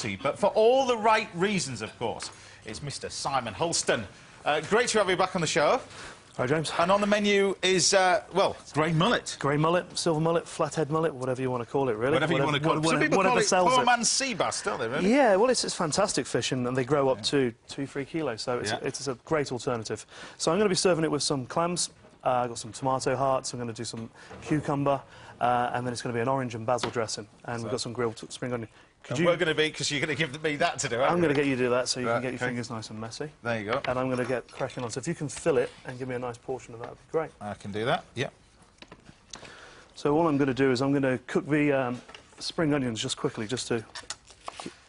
specialty, but for all the right reasons, of course. It's Mr. Simon HULSTONE. Great to have you back on the show. Hi, James. And on the menu is, well, grey mullet. Grey mullet, silver mullet, flathead mullet, whatever you want to call it, really. Whatever you want to call it. Some people call it poor man's sea bass, don't they, really? Yeah, well, it's fantastic fish, and they grow up to 2-3 kilos, so it's a great alternative. So I'm going to be serving it with some clams. I've got some tomato hearts, I'm going to do some cucumber, and then it's going to be an orange and basil dressing, and we've got some grilled spring onion. We're going to be, because you're going to give me that to do, I'm going to get you to do that so you can get your fingers nice and messy. There you go. And I'm going to get cracking on. So if you can fill it and give me a nice portion of that, would be great. I can do that, yeah. So all I'm going to do is I'm going to cook the spring onions just quickly, just to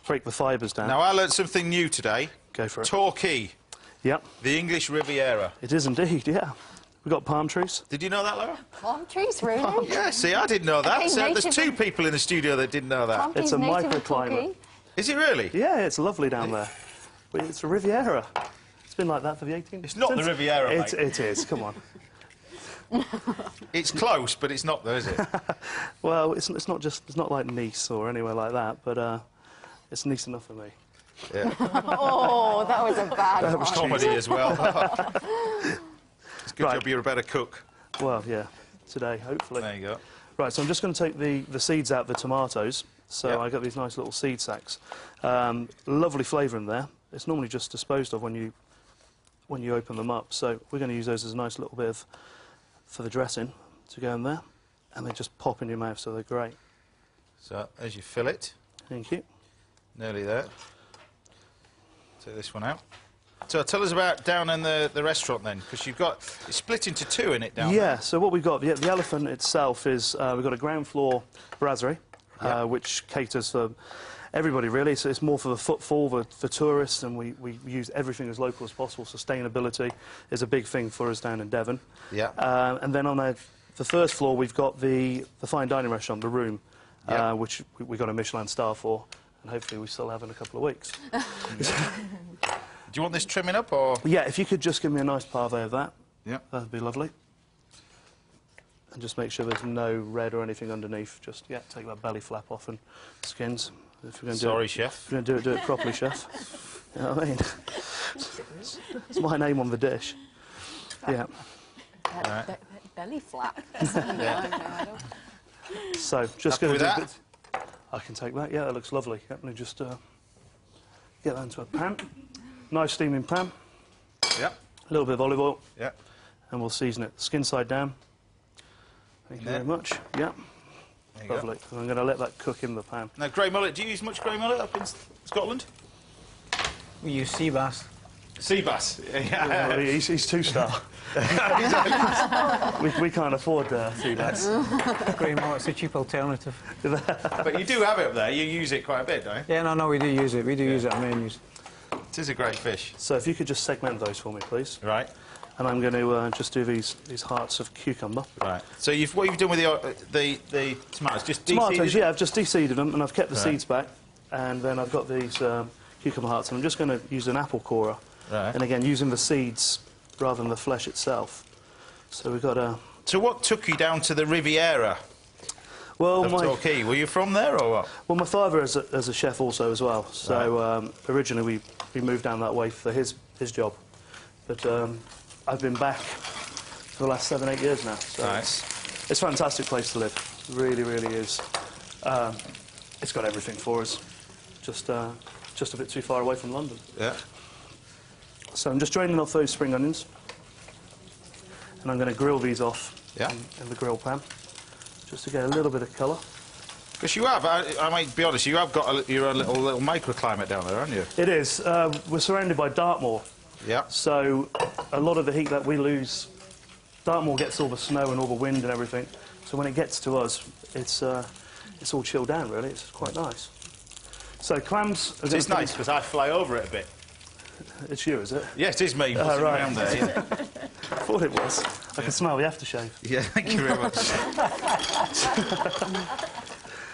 break the fibres down. Now, I learnt something new today. Go for it. Torquay. Yep. The English Riviera. It is indeed, yeah. We've got palm trees. Did you know that, Laura? Palm trees, really? Yeah, see, I didn't know that. So there's two people in the studio that didn't know that. It's a microclimate. Is it really? Yeah, it's lovely down there. It's a Riviera. It's been like that for the 18th. It's not the Riviera, mate. It is, come on. It's close, but it's not, though, is it? Well, it's not like Nice or anywhere like that, but it's Nice enough for me. Yeah. Oh, that was a bad one. That was comedy as well. It's a good job you're a better cook. Well, yeah, today, hopefully. There you go. Right, so I'm just going to take the seeds out of the tomatoes. So I got these nice little seed sacks. Lovely flavour in there. It's normally just disposed of when you open them up. So we're going to use those as a nice little bit for the dressing to go in there. And they just pop in your mouth, so they're great. So, as you fill it. Thank you. Nearly there. Take this one out. So tell us about down in the restaurant then, because it's split into two in it down there. Yeah, so what we've got, the elephant itself is, we've got a ground floor brasserie, which caters for everybody really. So it's more for the footfall, for tourists, and we use everything as local as possible. Sustainability is a big thing for us down in Devon. Yeah. And then on the first floor, we've got the fine dining restaurant, The Room, which we got a Michelin star for, and hopefully we still have in a couple of weeks. Do you want this trimming up, or...? Yeah, if you could just give me a nice pavé of that. Yeah. That'd be lovely. And just make sure there's no red or anything underneath. Just, take that belly flap off and skins. If you're going to Sorry, chef. If you're going to do it properly, chef. You know what I mean? It's my name on the dish. Yeah. Belly flap. So, just going to do that? I can take that. Yeah, that looks lovely. Let me just get that into a pan. Nice steaming pan. Yeah. A little bit of olive oil. Yeah. And we'll season it. Skin side down. Thank you very much. Yeah. Lovely. And I'm going to let that cook in the pan. Now, grey mullet, do you use much grey mullet up in Scotland? We use sea bass. Sea bass? Yeah. He's 2-star. we can't afford sea bass. Grey mullet's a cheap alternative. But you do have it up there. You use it quite a bit, don't you? Yeah, no, we do use it. We do use it on menus. It is a great fish. So if you could just segment those for me, please. Right. And I'm going to just do these hearts of cucumber. Right. So what you've done with the tomatoes? Just tomatoes, yeah. I've just de-seeded them and I've kept the seeds back. And then I've got these cucumber hearts, and I'm just going to use an apple corer. Right. And again, using the seeds rather than the flesh itself. So we've got a... So what took you down to the Riviera of Torquay? Were you from there or what? Well, my father is a chef also as well. So originally we moved down that way for his job. But I've been back for the last 7-8 years now. So it's a fantastic place to live. It really, really is. It's got everything for us. Just a bit too far away from London. Yeah. So I'm just draining off those spring onions. And I'm going to grill these off in the grill pan, just to get a little bit of colour. Because you have, I might be honest, you have got your own little microclimate down there, haven't you? It is. We're surrounded by Dartmoor. Yeah. So a lot of the heat that we lose, Dartmoor gets all the snow and all the wind and everything. So when it gets to us, it's all chilled down, really. It's quite nice. So clams... It's nice, because I fly over it a bit. It's you, is it? Yes, it is me. Right. Around there, yeah. I thought it was. I can smell the aftershave. Yeah, thank you very much.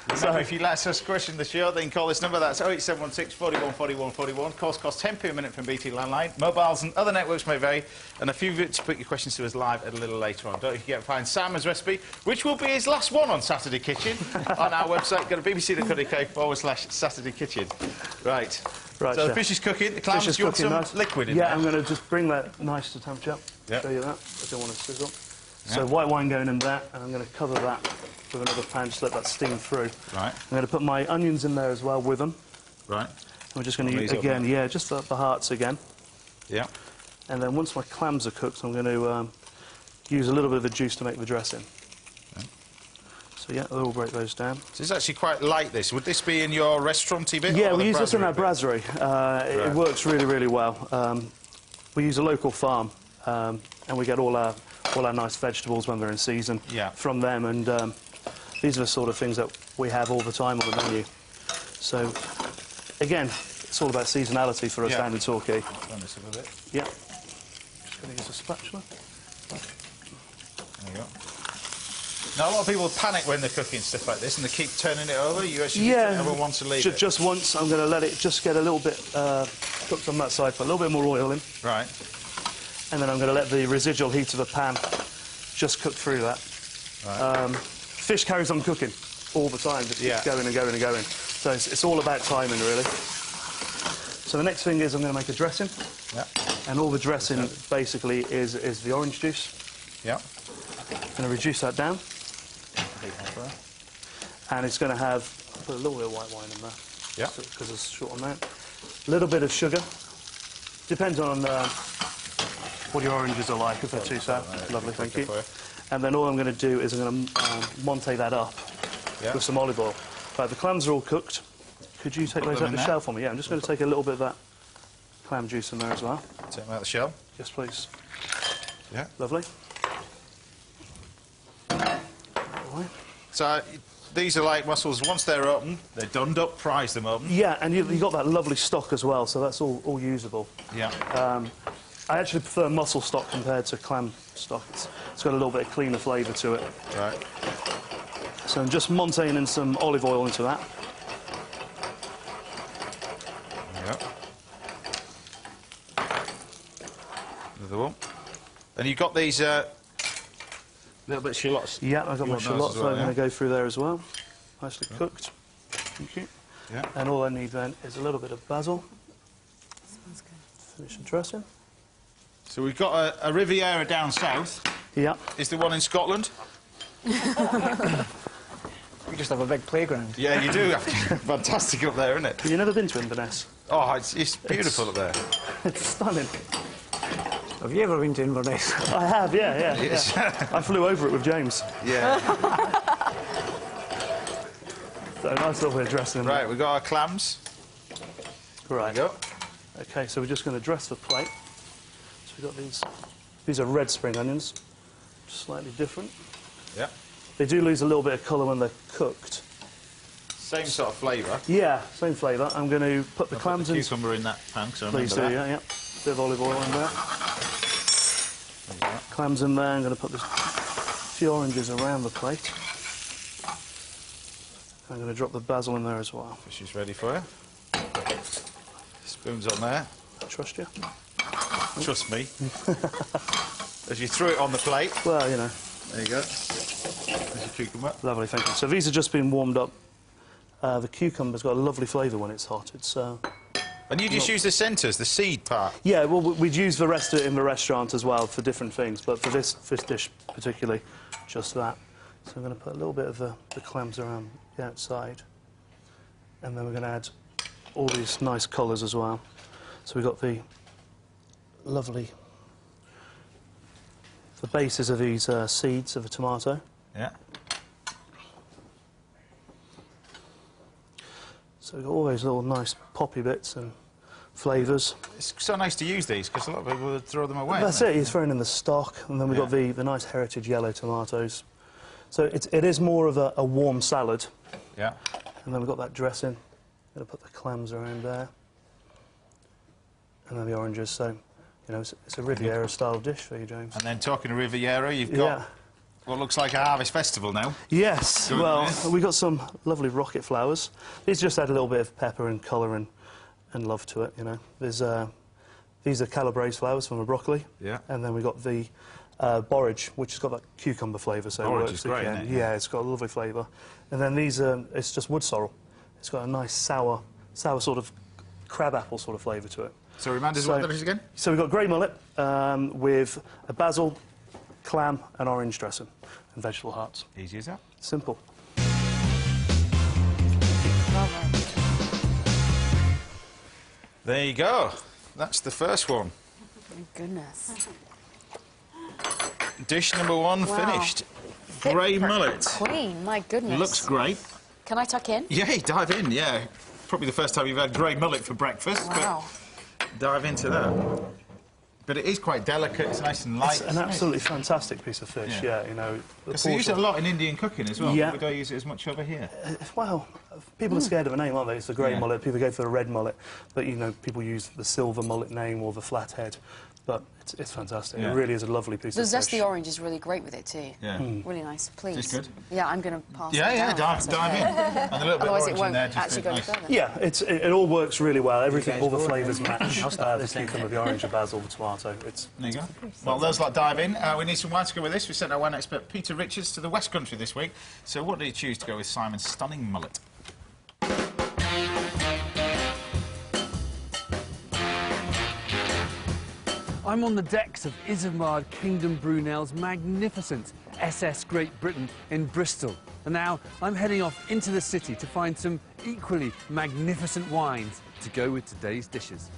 Remember, if you'd like to ask a question in the show, then call this number. That's 08716 41 41 41. Calls cost 10p a minute from BT Landline. Mobiles and other networks may vary, and a few of you to put your questions to us live a little later on. Don't forget to find Simon's recipe, which will be his last one on Saturday Kitchen, on our website. Go to bbc.co.uk/Saturday Kitchen. Right. Right, so the chef. fish is cooking. The clams, Fish is you want cooking some nice. liquid in Yeah, there? I'm going to just bring that nice to temperature. Yeah. Show you that. I don't want to sizzle. Yeah. So white wine going in there, and I'm going to cover that with another pan, just let that steam through. Right. I'm going to put my onions in there as well with them. Right. And we're just going These to, up again, there. yeah, just the hearts again. Yeah. And then once my clams are cooked, I'm going to use a little bit of the juice to make the dressing. Okay. So yeah, we'll break those down. So it's actually quite light, this. Would this be in your restaurant-y bit? Yeah, or we the use this in our brasserie brasserie. Right. It works really, really well. We use a local farm, and we get all our nice vegetables when they're in season from them. And these are the sort of things that we have all the time on the menu. So again, it's all about seasonality for us down in Torquay. Turn this up a bit. Yeah. Just going to use a spatula. There you go. Now, a lot of people panic when they're cooking stuff like this, and they keep turning it over. You actually never want to leave it. Just once. I'm going to let it just get a little bit cooked on that side, put a little bit more oil in. Right. And then I'm going to let the residual heat of the pan just cook through that. Right. Fish carries on cooking all the time, just keeps going and going and going. So it's all about timing, really. So the next thing is I'm going to make a dressing. Yeah. And all the dressing basically is the orange juice. Yeah. I'm going to reduce that down. And it's going to have, I'll put a little bit of white wine in there. Yeah. Because it's a short amount. A little bit of sugar. Depends on what your oranges are like, if they're too sour. Lovely, thank you. And then all I'm going to do is I'm going to monte that up with some olive oil. Right, the clams are all cooked. Could you take those out the shell for me? Yeah, I'm just going to take a little bit of that clam juice in there as well. Take them out the shell. Yes, please. Yeah. Lovely. So these are like mussels. Once they're open, they're done up. Prize them open. Yeah, and you've got that lovely stock as well, so that's all usable. Yeah. I actually prefer mussel stock compared to clam stock. It's got a little bit of cleaner flavour to it. Right. So I'm just montating some olive oil into that. Yeah. Another one. And you've got these little bit of shallots. Yeah, I've got my shallots, so I'm going to go through there as well. Nicely cooked. Thank you. Yeah. And all I need then is a little bit of basil. Sounds good. Finish the dressing. So we've got a Riviera down south. Yeah. Is there one in Scotland? We just have a big playground. Yeah, you do. Fantastic up there, isn't it? Have you never been to Inverness? Oh, it's beautiful up there. It's stunning. Have you ever been to Inverness? I have, yeah. Yes. I flew over it with James. Yeah. So nice little bit of dressing. Right, we've got our clams. Right. There you go. Okay, so we're just going to dress the plate. So we've got these. These are red spring onions, slightly different. Yeah. They do lose a little bit of colour when they're cooked. Same sort of flavour. Yeah, same flavour. I'm going to put the clams Put the in. cucumber in that pan, so I Please do, remember that. yeah. Bit of olive oil in there. Clams in there. I'm going to put a few oranges around the plate. I'm going to drop the basil in there as well. Fish is ready for you. Spoon's on there. Trust you. Trust me. As you threw it on the plate. Well, you know. There you go. There's your cucumber. Lovely, thank you. So these have just been warmed up. The cucumber's got a lovely flavour when it's hot. It's And you just use the centres, the seed part? yeah, well, we'd use the rest of it in the restaurant as well for different things, but for this dish particularly, just that. So I'm going to put a little bit of the clams around the outside, and then we're going to add all these nice colours as well. So we've got the lovely, the bases of these seeds of a tomato. Yeah. So we've got all those little nice poppy bits and flavours. It's so nice to use these, because a lot of people would throw them away. That's it, he's thrown in the stock, and then we've got the nice heritage yellow tomatoes. So it is more of a warm salad. Yeah. And then we've got that dressing. I'm going to put the clams around there. And then the oranges, so, you know, it's a Riviera-style dish for you, James. And then talking of Riviera, you've got what looks like a harvest festival now. Yes, Good, well, yes. we got some lovely rocket flowers. These just add a little bit of pepper and colour and love to it, you know. There's, these are calabrese flowers from a broccoli. Yeah. And then we got the borage, which has got that cucumber flavour, so Borage it works is great, again. isn't it? Yeah, it's got a lovely flavour. And then these are, it's just wood sorrel. It's got a nice sour sort of crab apple sort of flavour to it. So remind us what that is again? So we've got grey mullet with a basil, clam and orange dressing and vegetable hearts. Easy as that. Simple. There you go. That's the first one. My goodness. Dish number 1 Wow. finished. Fit Grey for mullet. Queen, my goodness. Looks great. Can I tuck in? Yeah, dive in, yeah. Probably the first time you've had grey mullet for breakfast. Wow. But dive into that. But it is quite delicate, it's nice and light. It's an absolutely fantastic piece of fish, Yeah. you know. Because they use it a lot in Indian cooking as well. Yeah. We don't use it as much over here. Well, people are scared of a name, aren't they? It's the grey Yeah. mullet. People go for the red mullet. But, you know, people use the silver mullet name or the flathead. But it's fantastic. Yeah. It really is a lovely piece The of fish. zesty orange is really great with it too. Yeah. Really nice. Please. Is this good? Yeah, I'm going to pass Yeah, it yeah, down, if dive that's in. okay. And a little bit of Otherwise it orange in won't there. Just actually go any nice. further. Yeah, it all works really well. Everything, guys all the go flavours ahead. match. I'll start The this thing. cucumber, the orange, the basil, the tomato. It's There you go. Well, those lot dive in. We need some wine to go with this. We sent our wine expert Peter Richards to the West Country this week. So what did he choose to go with Simon's stunning mullet? I'm on the decks of Isambard Kingdom Brunel's magnificent SS Great Britain in Bristol. And now I'm heading off into the city to find some equally magnificent wines to go with today's dishes.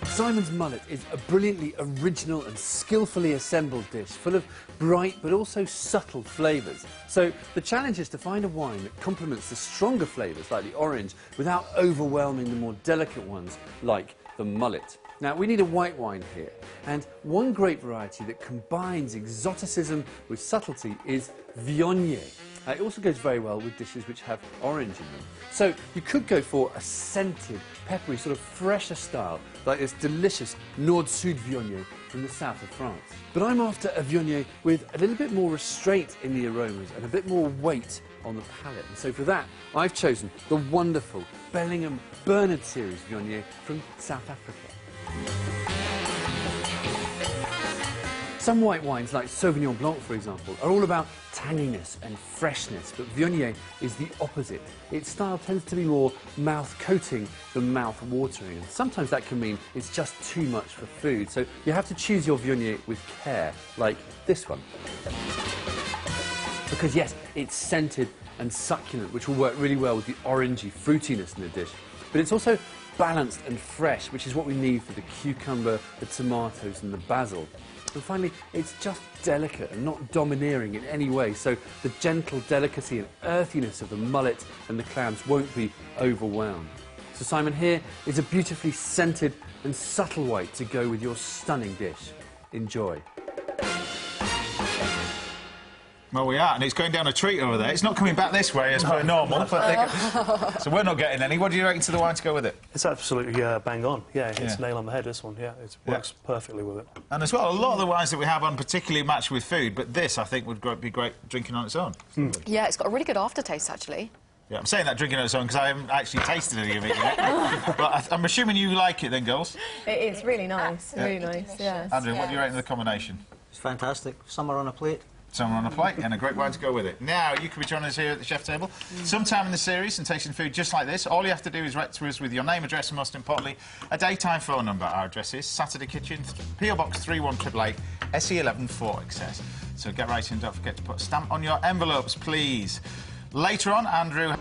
Simon's mullet is a brilliantly original and skillfully assembled dish, full of bright but also subtle flavours. So the challenge is to find a wine that complements the stronger flavours, like the orange, without overwhelming the more delicate ones, like the mullet. Now, we need a white wine here, and one grape variety that combines exoticism with subtlety is Viognier. It also goes very well with dishes which have orange in them. So you could go for a scented, peppery, sort of fresher style, like this delicious Nord-Sud Viognier from the south of France. But I'm after a Viognier with a little bit more restraint in the aromas and a bit more weight on the palate. And so for that, I've chosen the wonderful Bellingham Bernard series Viognier from South Africa. Some white wines, like Sauvignon Blanc, for example, are all about tanginess and freshness, but Viognier is the opposite. Its style tends to be more mouth-coating than mouth-watering, and sometimes that can mean it's just too much for food, so you have to choose your Viognier with care, like this one. Because yes, it's scented and succulent, which will work really well with the orangey fruitiness in the dish, but it's also balanced and fresh, which is what we need for the cucumber, the tomatoes and the basil. And finally, it's just delicate and not domineering in any way, so the gentle delicacy and earthiness of the mullet and the clams won't be overwhelmed. So Simon, here is a beautifully scented and subtle white to go with your stunning dish. Enjoy. Well, we are, and it's going down a treat over there. It's not coming back this way as per normal, but so we're not getting any. What do you reckon to the wine to go with it? It's absolutely bang on. Yeah, it's nail on the head, this one. Yeah, it works perfectly with it. And as well, a lot of the wines that we have on particularly match with food, but this, I think, would be great drinking on its own. Yeah, it's got a really good aftertaste, actually. Yeah, I'm saying that drinking on its own because I haven't actually tasted any of it yet. But I'm assuming you like it then, girls? It is really nice, really nice, yeah. Andrew, what do you rate in the combination? It's fantastic. Summer on a plate. Somewhere on a plate and a great wine to go with it. Now, you can be joining us here at the chef table sometime in the series and tasting food just like this. All you have to do is write to us with your name, address and most importantly, a daytime phone number. Our address is Saturday Kitchen, PO Box 31888, SE11 4XS. So get right in, don't forget to put a stamp on your envelopes, please. Later on, Andrew...